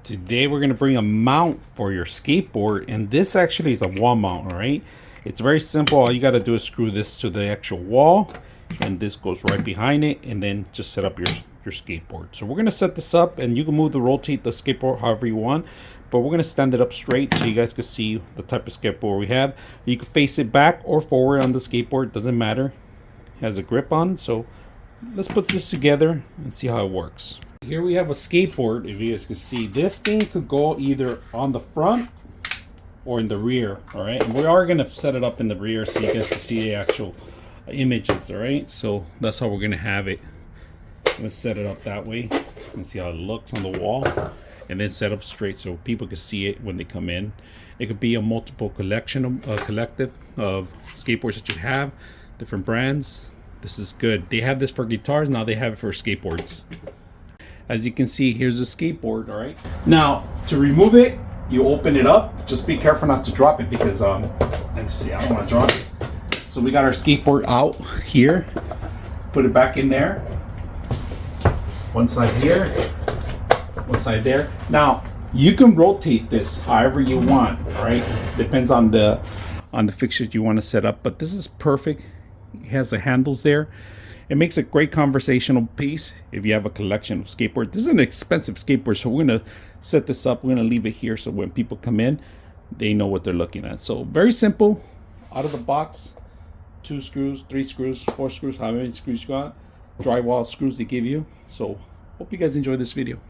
Today we're going to bring a mount for your skateboard, and this actually is a wall mount. All right, it's very simple. All you got to do is screw this to the actual wall, and this goes right behind it, and then just set up your skateboard. So we're going to set this up, and you can rotate the skateboard however you want, but we're going to stand it up straight so you guys can see the type of skateboard we have. You can face it back or forward on the skateboard, doesn't matter. It has a grip on. So let's put this together and see how it works. Here we have a skateboard. If you guys can see, this thing could go either on the front or in the rear. All right, and we are going to set it up in the rear so you guys can see the actual images. All right, so that's how we're going to have it. I'm going to set it up that way and see how it looks on the wall, and then set up straight so people can see it when they come in. It could be a multiple collective of skateboards that you have, different brands. This is good. They have this for guitars, now they have it for skateboards. As you can see, here's a skateboard. All right, now to remove it, you open it up. Just be careful not to drop it, because let's see, I don't want to drop it. So we got our skateboard out here, put it back in there, one side here, one side there. Now you can rotate this however you want. All right, depends on the fixtures you want to set up, but this is perfect. It has the handles there. It makes a great conversational piece if you have a collection of skateboards. This is an expensive skateboard, so we're going to set this up. We're going to leave it here so when people come in, they know what they're looking at. So very simple, out of the box. 2 screws, 3 screws, 4 screws, however many screws you got. Drywall screws they give you. So hope you guys enjoy this video.